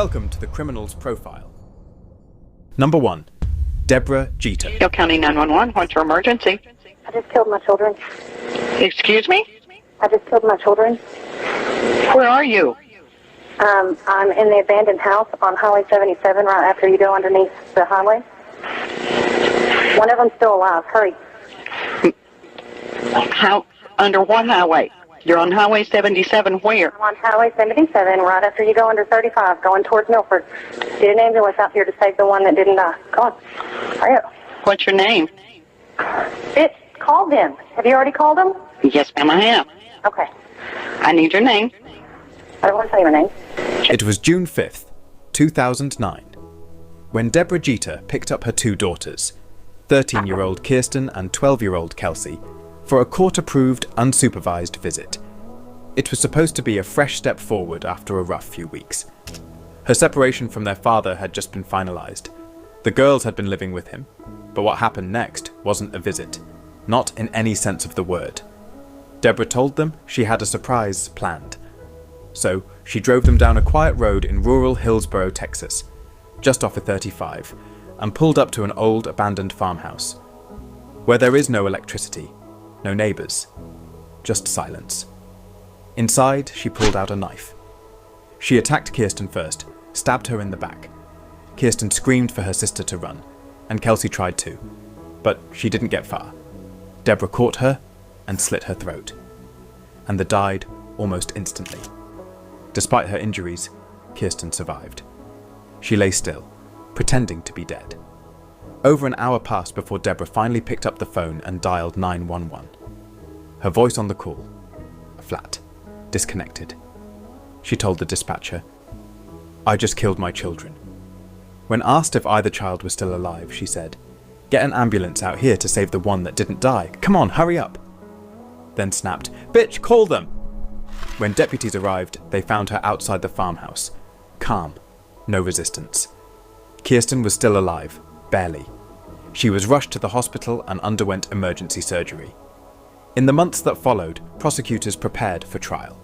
Welcome to the Criminal's Profile. Number 1. Debra Jeter. Hill County 911, what's your emergency? I just killed my children. Excuse me? I just killed my children. Where are you? I'm in the abandoned house on Highway 77 right after you go underneath the highway. One of them's still alive. Hurry. How? Under what highway? You're on Highway 77 where? I'm on Highway 77 right after you go under 35 going towards Milford. Get an ambulance out here to save the one that didn't die. Come on. Hurry up. What's your name? It's called them. Have you already called them? Yes, ma'am, I have. Okay. I need your name. I don't want to tell you my name. It was June 5th, 2009, when Debra Jeter picked up her two daughters, 13-year-old Kirsten and 12-year-old Kelsey, for a court-approved, unsupervised visit. It was supposed to be a fresh step forward after a rough few weeks. Her separation from their father had just been finalized. The girls had been living with him, but what happened next wasn't a visit, not in any sense of the word. Debra told them she had a surprise planned. So she drove them down a quiet road in rural Hillsboro, Texas, just off of 35, and pulled up to an old abandoned farmhouse, where there is no electricity, no neighbors, just silence. Inside, she pulled out a knife. She attacked Kirsten first, stabbed her in the back. Kirsten screamed for her sister to run, and Kelsey tried to, but she didn't get far. Debra caught her and slit her throat, and they died almost instantly. Despite her injuries, Kirsten survived. She lay still, pretending to be dead. Over an hour passed before Debra finally picked up the phone and dialed 911. Her voice on the call, flat, disconnected. She told the dispatcher, "I just killed my children." When asked if either child was still alive, she said, "Get an ambulance out here to save the one that didn't die. Come on, hurry up." Then snapped, "Bitch, call them!" When deputies arrived, they found her outside the farmhouse, calm, no resistance. Kirsten was still alive, barely. She was rushed to the hospital and underwent emergency surgery. In the months that followed, prosecutors prepared for trial.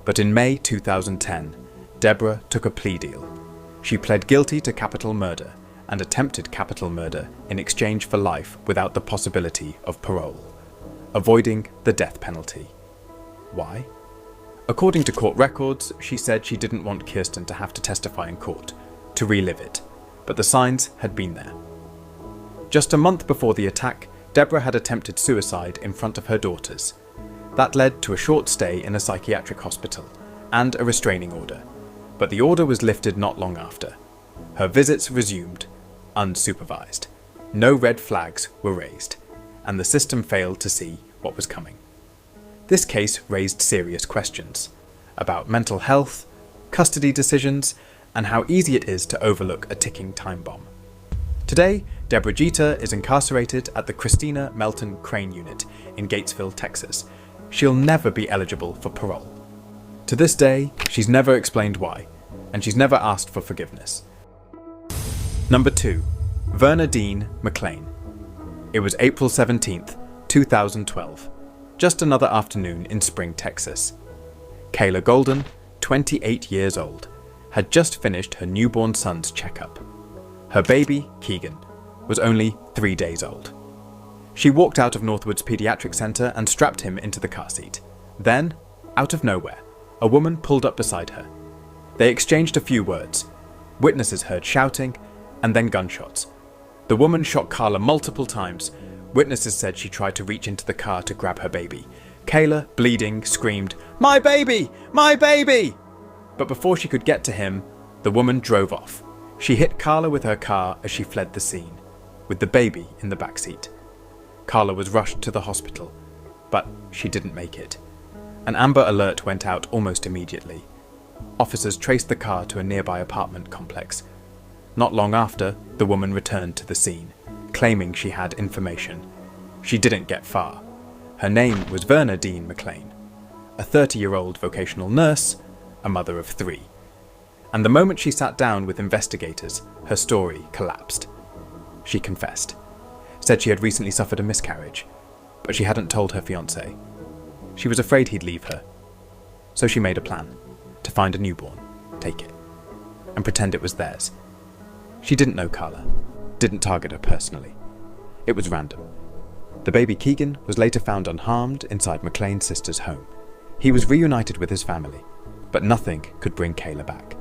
But in May 2010, Debra took a plea deal. She pled guilty to capital murder and attempted capital murder in exchange for life without the possibility of parole, avoiding the death penalty. Why? According to court records, she said she didn't want Kirsten to have to testify in court, to relive it, but the signs had been there. Just a month before the attack, Debra had attempted suicide in front of her daughters. That led to a short stay in a psychiatric hospital and a restraining order, but the order was lifted not long after. Her visits resumed, unsupervised. No red flags were raised, and the system failed to see what was coming. This case raised serious questions about mental health, custody decisions, and how easy it is to overlook a ticking time bomb. Today, Debra Jeter is incarcerated at the Christina Melton Crane Unit in Gatesville, Texas. She'll never be eligible for parole. To this day, she's never explained why, and she's never asked for forgiveness. Number 2. Verna Deann McClain. It was April 17th, 2012. Just another afternoon in Spring, Texas. Kayla Golden, 28 years old, had just finished her newborn son's checkup. Her baby, Keegan, was only 3 days old. She walked out of Northwood's Pediatric Center and strapped him into the car seat. Then, out of nowhere, a woman pulled up beside her. They exchanged a few words. Witnesses heard shouting, and then gunshots. The woman shot Carla multiple times. Witnesses said she tried to reach into the car to grab her baby. Kayla, bleeding, screamed, "My baby! My baby!" But before she could get to him, the woman drove off. She hit Carla with her car as she fled the scene, with the baby in the backseat. Carla was rushed to the hospital, but she didn't make it. An Amber Alert went out almost immediately. Officers traced the car to a nearby apartment complex. Not long after, the woman returned to the scene, claiming she had information. She didn't get far. Her name was Verna Deann McClain, a 30-year-old vocational nurse, a mother of 3. And the moment she sat down with investigators, her story collapsed. She confessed, said she had recently suffered a miscarriage, but she hadn't told her fiancé. She was afraid he'd leave her. So she made a plan to find a newborn, take it. and pretend it was theirs. She didn't know Carla, didn't target her personally. It was random. The baby Keegan was later found unharmed inside McClain's sister's home. He was reunited with his family, but nothing could bring Kayla back.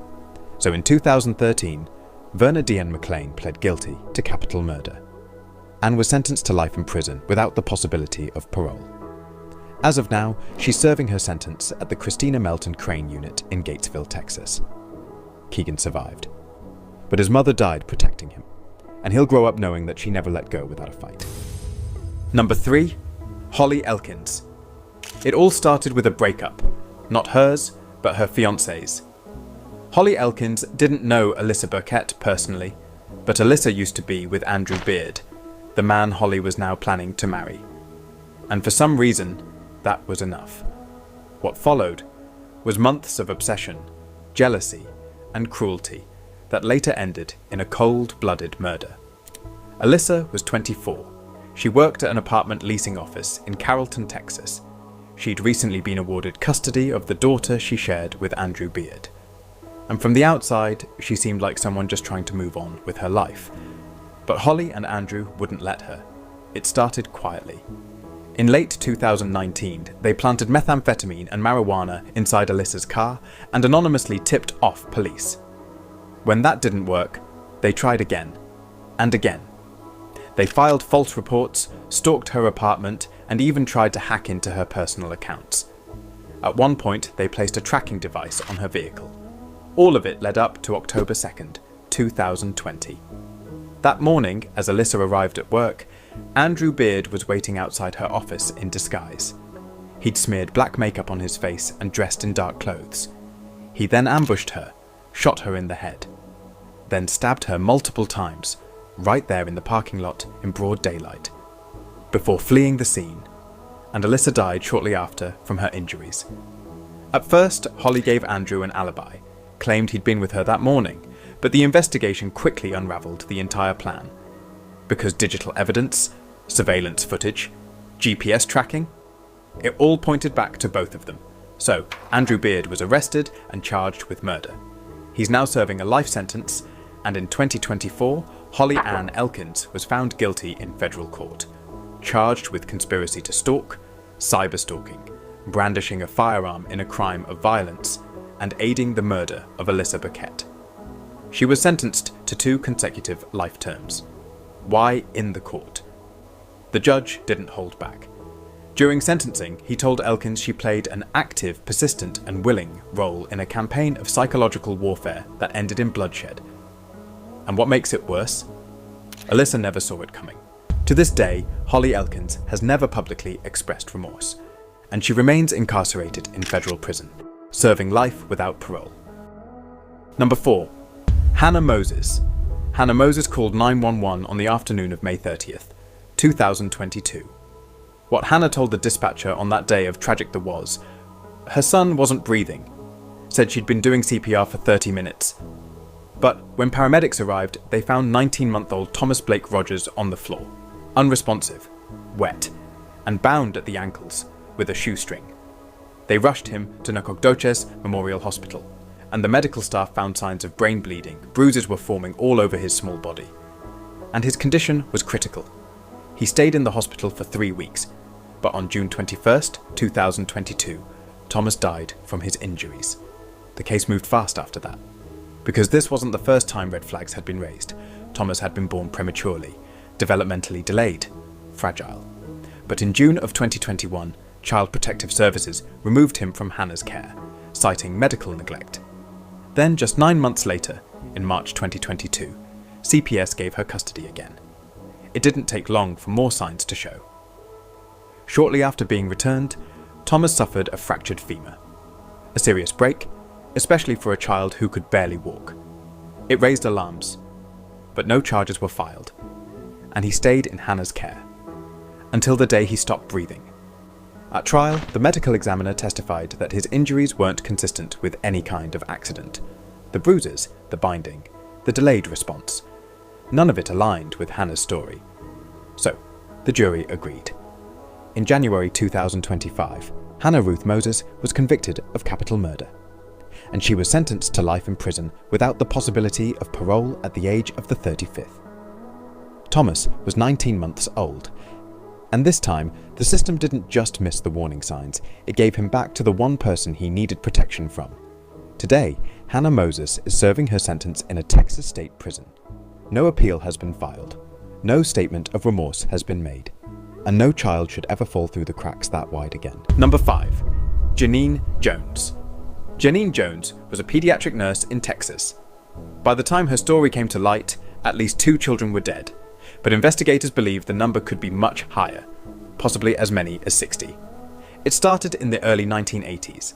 So in 2013, Verna Deann McClain pled guilty to capital murder and was sentenced to life in prison without the possibility of parole. As of now, she's serving her sentence at the Christina Melton Crane Unit in Gatesville, Texas. Keegan survived, but his mother died protecting him, and he'll grow up knowing that she never let go without a fight. Number 3, Holly Elkins. It all started with a breakup, not hers, but her fiancé's. Holly Elkins didn't know Alyssa Burkett personally, but Alyssa used to be with Andrew Beard, the man Holly was now planning to marry. And for some reason, that was enough. What followed was months of obsession, jealousy, and cruelty that later ended in a cold-blooded murder. Alyssa was 24. She worked at an apartment leasing office in Carrollton, Texas. She'd recently been awarded custody of the daughter she shared with Andrew Beard. And from the outside, she seemed like someone just trying to move on with her life. But Holly and Andrew wouldn't let her. It started quietly. In late 2019, they planted methamphetamine and marijuana inside Alyssa's car and anonymously tipped off police. When that didn't work, they tried again and again. They filed false reports, stalked her apartment, and even tried to hack into her personal accounts. At one point, they placed a tracking device on her vehicle. All of it led up to October 2nd, 2020. That morning, as Alyssa arrived at work, Andrew Beard was waiting outside her office in disguise. He'd smeared black makeup on his face and dressed in dark clothes. He then ambushed her, shot her in the head, then stabbed her multiple times, right there in the parking lot in broad daylight, before fleeing the scene, and Alyssa died shortly after from her injuries. At first, Holly gave Andrew an alibi, claimed he'd been with her that morning, but the investigation quickly unravelled the entire plan. Because digital evidence, surveillance footage, GPS tracking, it all pointed back to both of them. So, Andrew Beard was arrested and charged with murder. He's now serving a life sentence, and in 2024, Holly Ann Elkins was found guilty in federal court, charged with conspiracy to stalk, cyberstalking, brandishing a firearm in a crime of violence, and aiding the murder of Alyssa Burkett. She was sentenced to 2 consecutive life terms. Why in the court? The judge didn't hold back. During sentencing, he told Elkins she played an active, persistent, and willing role in a campaign of psychological warfare that ended in bloodshed. And what makes it worse? Alyssa never saw it coming. To this day, Holly Elkins has never publicly expressed remorse, and she remains incarcerated in federal prison, serving life without parole. Number 4. Hanna Moses. Hanna Moses called 911 on the afternoon of May 30th, 2022. What Hanna told the dispatcher on that day of tragic there was, her son wasn't breathing, said she'd been doing CPR for 30 minutes. But when paramedics arrived, they found 19-month-old Thomas Blake Rogers on the floor, unresponsive, wet, and bound at the ankles with a shoestring. They rushed him to Nacogdoches Memorial Hospital, and the medical staff found signs of brain bleeding. Bruises were forming all over his small body. And his condition was critical. He stayed in the hospital for 3 weeks, but on June 21st, 2022, Thomas died from his injuries. The case moved fast after that. Because this wasn't the first time red flags had been raised. Thomas had been born prematurely, developmentally delayed, fragile. But in June of 2021, Child Protective Services removed him from Hanna's care, citing medical neglect. Then, just 9 months later, in March 2022, CPS gave her custody again. It didn't take long for more signs to show. Shortly after being returned, Thomas suffered a fractured femur. A serious break, especially for a child who could barely walk. It raised alarms, but no charges were filed, and he stayed in Hanna's care, until the day he stopped breathing. At trial, the medical examiner testified that his injuries weren't consistent with any kind of accident. The bruises, the binding, the delayed response. None of it aligned with Hanna's story. So, the jury agreed. In January 2025, Hanna Ruth Moses was convicted of capital murder. and she was sentenced to life in prison without the possibility of parole at the age of the 35th. Thomas was 19 months old, and this time the system didn't just miss the warning signs, it gave him back to the one person he needed protection from. Today, Hanna Moses is serving her sentence in a Texas state prison. No appeal has been filed, no statement of remorse has been made, and no child should ever fall through the cracks that wide again. Number 5. Genene Jones. Genene Jones was a pediatric nurse in Texas. By the time her story came to light, at least 2 children were dead, but investigators believe the number could be much higher, possibly as many as 60. It started in the early 1980s.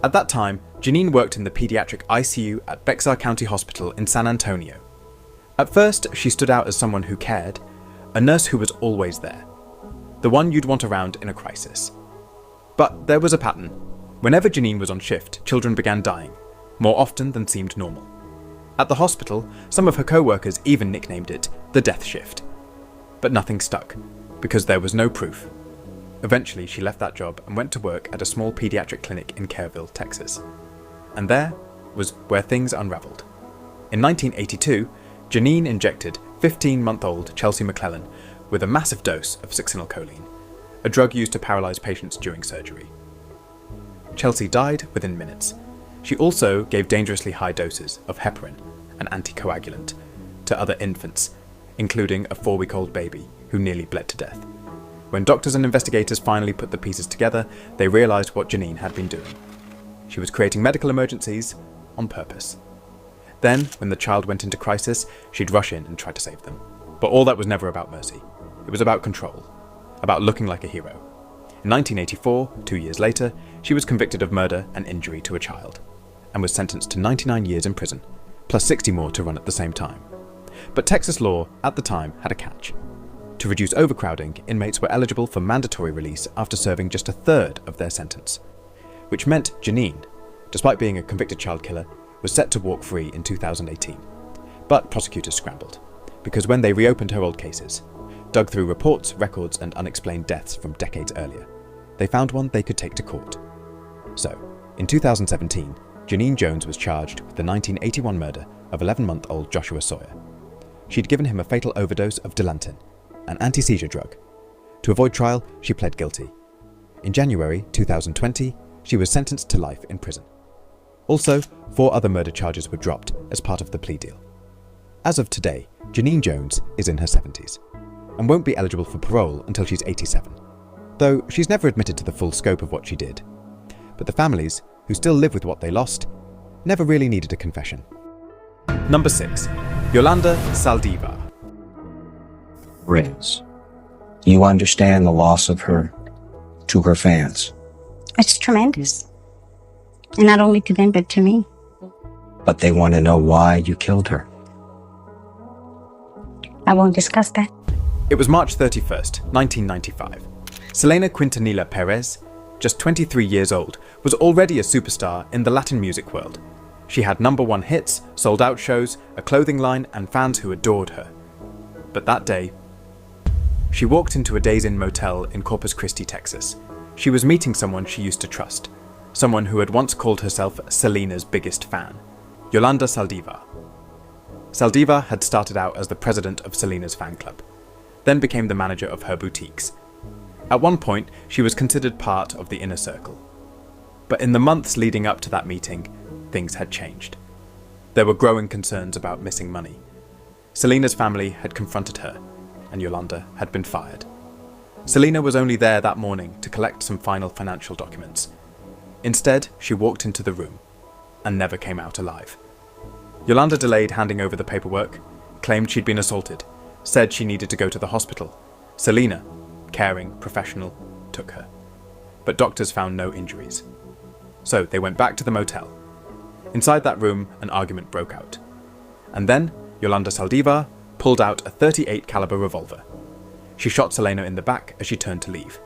At that time, Genene worked in the pediatric ICU at Bexar County Hospital in San Antonio. At first, she stood out as someone who cared, a nurse who was always there, the one you'd want around in a crisis. But there was a pattern. Whenever Genene was on shift, children began dying, more often than seemed normal. At the hospital, some of her co-workers even nicknamed it the death shift. But nothing stuck, because there was no proof. Eventually, she left that job and went to work at a small pediatric clinic in Kerrville, Texas. And there was where things unraveled. In 1982, Genene injected 15-month-old Chelsea McClain with a massive dose of succinylcholine, a drug used to paralyze patients during surgery. Chelsea died within minutes. She also gave dangerously high doses of heparin, an anticoagulant, to other infants, including a 4-week-old baby who nearly bled to death. When doctors and investigators finally put the pieces together, they realized what Genene had been doing. She was creating medical emergencies on purpose. Then, when the child went into crisis, she'd rush in and try to save them. But all that was never about mercy. It was about control, about looking like a hero. In 1984, 2 years later, she was convicted of murder and injury to a child, and was sentenced to 99 years in prison, plus 60 more to run at the same time. But Texas law, at the time, had a catch. To reduce overcrowding, inmates were eligible for mandatory release after serving just a third of their sentence, which meant Genene, despite being a convicted child killer, was set to walk free in 2018. But prosecutors scrambled, because when they reopened her old cases, dug through reports, records, and unexplained deaths from decades earlier, they found one they could take to court. So, in 2017, Genene Jones was charged with the 1981 murder of 11-month-old Joshua Sawyer. She'd given him a fatal overdose of Dilantin, an anti-seizure drug. To avoid trial, she pled guilty. In January 2020, she was sentenced to life in prison. Also, 4 other murder charges were dropped as part of the plea deal. As of today, Genene Jones is in her 70s, and won't be eligible for parole until she's 87, though she's never admitted to the full scope of what she did. But the families, who still live with what they lost, never really needed a confession. Number 6. Yolanda Saldívar. Riz, you understand the loss of her to her fans. It's tremendous. And not only to them, but to me. But they want to know why you killed her. I won't discuss that. It was March 31st, 1995. Selena Quintanilla Perez, just 23 years old, was already a superstar in the Latin music world. She had #1 hits, sold-out shows, a clothing line, and fans who adored her. But that day, she walked into a Days Inn motel in Corpus Christi, Texas. She was meeting someone she used to trust, someone who had once called herself Selena's biggest fan, Yolanda Saldívar. Saldívar had started out as the president of Selena's fan club, then became the manager of her boutiques. At one point, she was considered part of the inner circle. But in the months leading up to that meeting, things had changed. There were growing concerns about missing money. Selena's family had confronted her, and Yolanda had been fired. Selena was only there that morning to collect some final financial documents. Instead, she walked into the room and never came out alive. Yolanda delayed handing over the paperwork, claimed she'd been assaulted, said she needed to go to the hospital. Selena, caring, professional, took her. But doctors found no injuries. So they went back to the motel. Inside that room, an argument broke out. And then, Yolanda Saldívar pulled out a .38 caliber revolver. She shot Selena in the back as she turned to leave.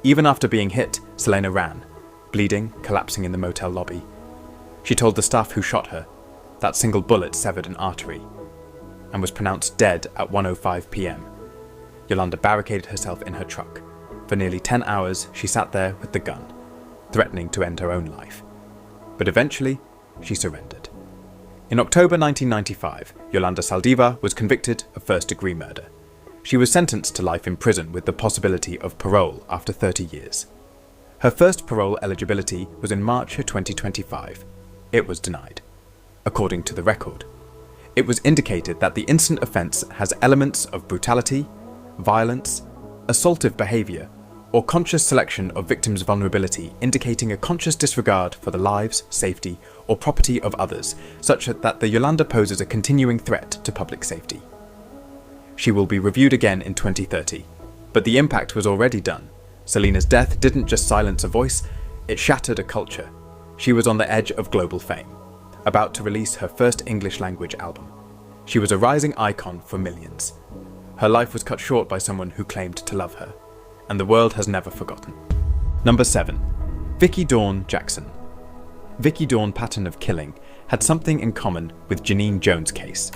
Even after being hit, Selena ran, bleeding, collapsing in the motel lobby. She told the staff who shot her that single bullet severed an artery, and was pronounced dead at 1:05 p.m. Yolanda barricaded herself in her truck. For nearly 10 hours, she sat there with the gun, threatening to end her own life. But eventually, she surrendered. In October 1995, Yolanda Saldívar was convicted of first-degree murder. She was sentenced to life in prison with the possibility of parole after 30 years. Her first parole eligibility was in March of 2025. It was denied. According to the record, it was indicated that the instant offence has elements of brutality, violence, assaultive behaviour, or conscious selection of victims' vulnerability, indicating a conscious disregard for the lives, safety, or property of others, such that the Yolanda poses a continuing threat to public safety. She will be reviewed again in 2030, but the impact was already done. Selena's death didn't just silence a voice, it shattered a culture. She was on the edge of global fame, about to release her first English-language album. She was a rising icon for millions. Her life was cut short by someone who claimed to love her, and the world has never forgotten. Number 7. Vickie Dawn Jackson. Vickie Dawn's pattern of killing had something in common with Genene Jones' case.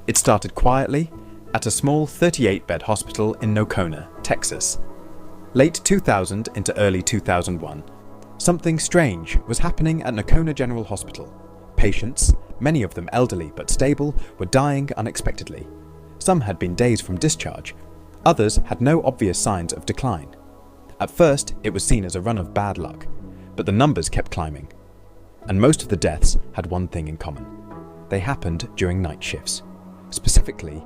It started quietly at a small 38-bed hospital in Nocona, Texas. Late 2000 into early 2001, something strange was happening at Nocona General Hospital. Patients, many of them elderly but stable, were dying unexpectedly. Some had been days from discharge. Others had no obvious signs of decline. At first, it was seen as a run of bad luck, but the numbers kept climbing. And most of the deaths had one thing in common. They happened during night shifts, specifically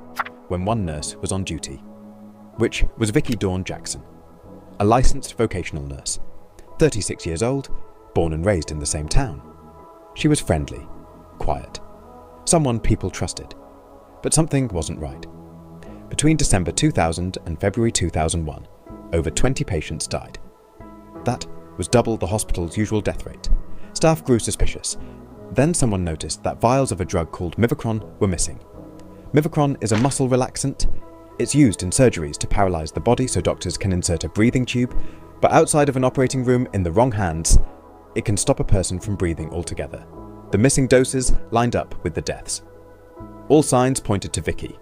when one nurse was on duty, which was Vickie Dawn Jackson, a licensed vocational nurse, 36 years old, born and raised in the same town. She was friendly, quiet, someone people trusted, but something wasn't right. Between December 2000 and February 2001, over 20 patients died. That was double the hospital's usual death rate. Staff grew suspicious. Then someone noticed that vials of a drug called Mivacron were missing. Mivacron is a muscle relaxant. It's used in surgeries to paralyze the body so doctors can insert a breathing tube, but outside of an operating room in the wrong hands, it can stop a person from breathing altogether. The missing doses lined up with the deaths. All signs pointed to Vickie.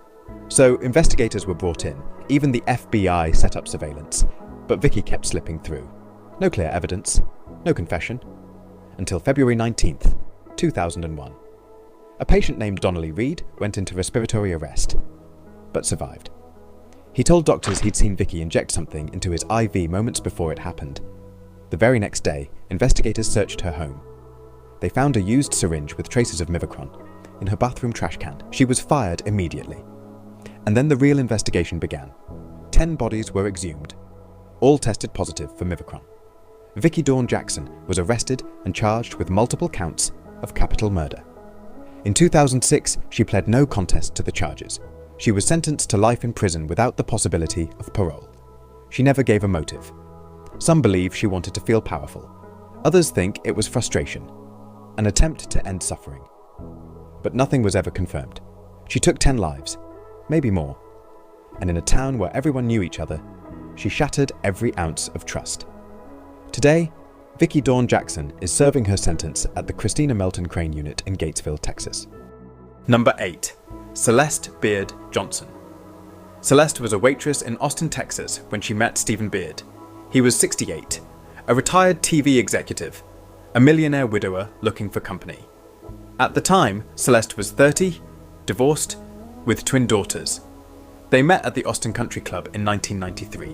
So investigators were brought in. Even the FBI set up surveillance. But Vickie kept slipping through. No clear evidence, no confession. Until February 19th, 2001. A patient named Donnelly Reed went into respiratory arrest, but survived. He told doctors he'd seen Vickie inject something into his IV moments before it happened. The very next day, investigators searched her home. They found a used syringe with traces of Mivacron in her bathroom trash can. She was fired immediately. And then the real investigation began. 10 bodies were exhumed. All tested positive for Mivacron. Vickie Dawn Jackson was arrested and charged with multiple counts of capital murder. In 2006, she pled no contest to the charges. She was sentenced to life in prison without the possibility of parole. She never gave a motive. Some believe she wanted to feel powerful. Others think it was frustration, an attempt to end suffering. But nothing was ever confirmed. She took 10 lives, maybe more. And in a town where everyone knew each other, she shattered every ounce of trust. Today, Vickie Dawn Jackson is serving her sentence at the Christina Melton Crane Unit in Gatesville, Texas. Number 8. Celeste Beard Johnson. Celeste was a waitress in Austin, Texas when she met Stephen Beard. He was 68, a retired TV executive, a millionaire widower looking for company. At the time, Celeste was 30, divorced, with twin daughters. They met at the Austin Country Club in 1993.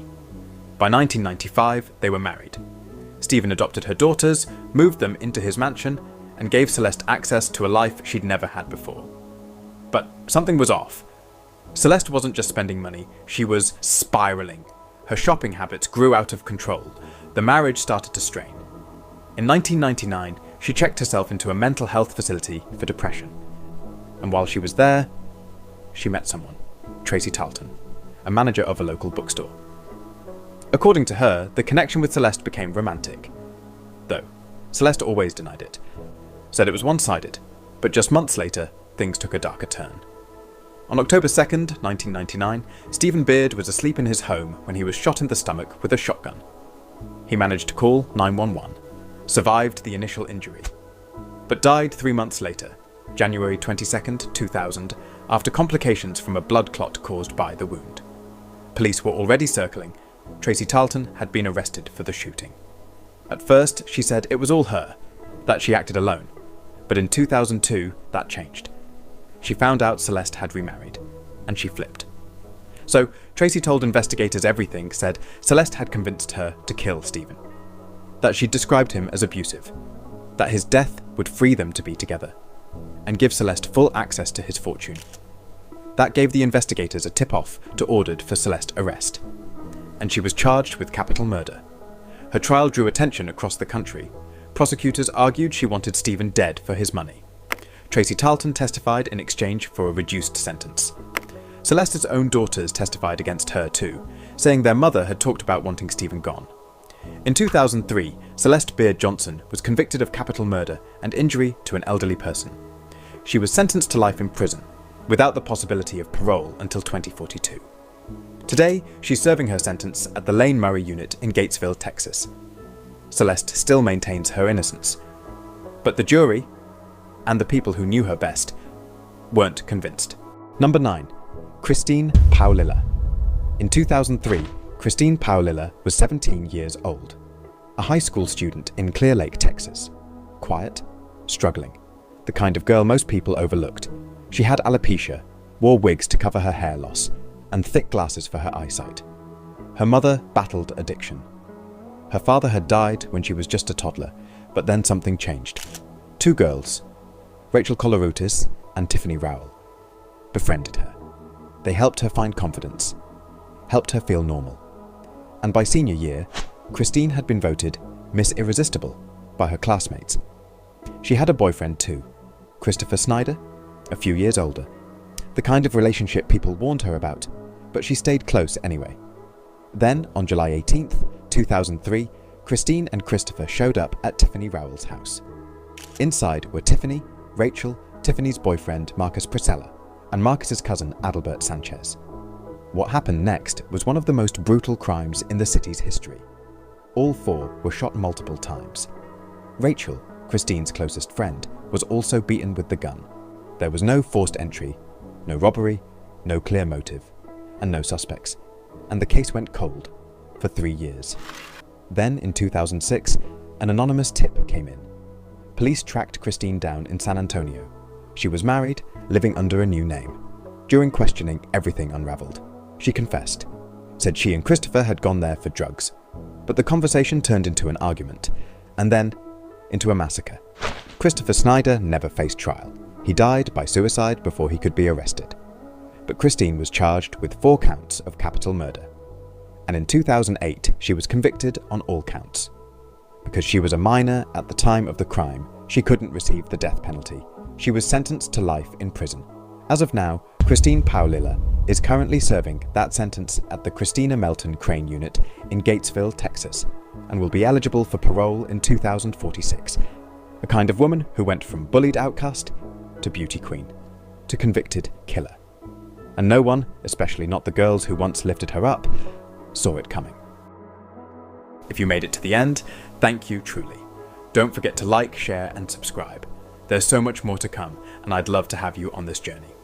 By 1995, they were married. Stephen adopted her daughters, moved them into his mansion, and gave Celeste access to a life she'd never had before. But something was off. Celeste wasn't just spending money, she was spiraling. Her shopping habits grew out of control. The marriage started to strain. In 1999, she checked herself into a mental health facility for depression. And while she was there, she met someone, Tracy Tarleton, a manager of a local bookstore. According to her, the connection with Celeste became romantic. Though, Celeste always denied it. Said it was one-sided, but just months later, things took a darker turn. On October 2nd, 1999, Stephen Beard was asleep in his home when he was shot in the stomach with a shotgun. He managed to call 911, survived the initial injury, but died 3 months later, January 22nd, 2000, after complications from a blood clot caused by the wound. Police were already circling. Tracy Tarleton had been arrested for the shooting. At first, she said it was all her, that she acted alone. But in 2002, that changed. She found out Celeste had remarried, and she flipped. So Tracy told investigators everything, said Celeste had convinced her to kill Stephen, that she'd described him as abusive, that his death would free them to be together, and give Celeste full access to his fortune. That gave the investigators a tip-off to ordered for Celeste's arrest, and she was charged with capital murder. Her trial drew attention across the country. Prosecutors argued she wanted Stephen dead for his money. Tracy Tarleton testified in exchange for a reduced sentence. Celeste's own daughters testified against her too, saying their mother had talked about wanting Stephen gone. In 2003, Celeste Beard Johnson was convicted of capital murder and injury to an elderly person. She was sentenced to life in prison, without the possibility of parole until 2042. Today, she's serving her sentence at the Lane Murray unit in Gatesville, Texas. Celeste still maintains her innocence, but the jury, and the people who knew her best, weren't convinced. Number 9. Christine Paolilla. In 2003, Christine Paolilla was 17 years old, a high school student in Clear Lake, Texas. Quiet, struggling, the kind of girl most people overlooked. She had alopecia, wore wigs to cover her hair loss, and thick glasses for her eyesight. Her mother battled addiction. Her father had died when she was just a toddler, but then something changed. Two girls, Rachel Colorutis and Tiffany Rowell, befriended her. They helped her find confidence, helped her feel normal. And by senior year, Christine had been voted Miss Irresistible by her classmates. She had a boyfriend too, Christopher Snyder, a few years older. The kind of relationship people warned her about, but she stayed close anyway. Then, on July 18th, 2003, Christine and Christopher showed up at Tiffany Rowell's house. Inside were Tiffany, Rachel, Tiffany's boyfriend Marcus Priscilla, and Marcus's cousin Adalbert Sanchez. What happened next was one of the most brutal crimes in the city's history. All four were shot multiple times. Rachel, Christine's closest friend, was also beaten with the gun. There was no forced entry, no robbery, no clear motive, and no suspects. And the case went cold for 3 years. Then, in 2006, an anonymous tip came in. Police tracked Christine down in San Antonio. She was married, living under a new name. During questioning, everything unraveled. She confessed, said she and Christopher had gone there for drugs. But the conversation turned into an argument, and then into a massacre. Christopher Snyder never faced trial. He died by suicide before he could be arrested. But Christine was charged with 4 counts of capital murder. And in 2008, she was convicted on all counts. Because she was a minor at the time of the crime, she couldn't receive the death penalty. She was sentenced to life in prison. As of now, Christine Paolilla is currently serving that sentence at the Christina Melton Crane Unit in Gatesville, Texas, and will be eligible for parole in 2046. A kind of woman who went from bullied outcast to beauty queen to convicted killer. And no one, especially not the girls who once lifted her up, saw it coming. If you made it to the end, thank you truly. Don't forget to like, share, and subscribe. There's so much more to come, and I'd love to have you on this journey.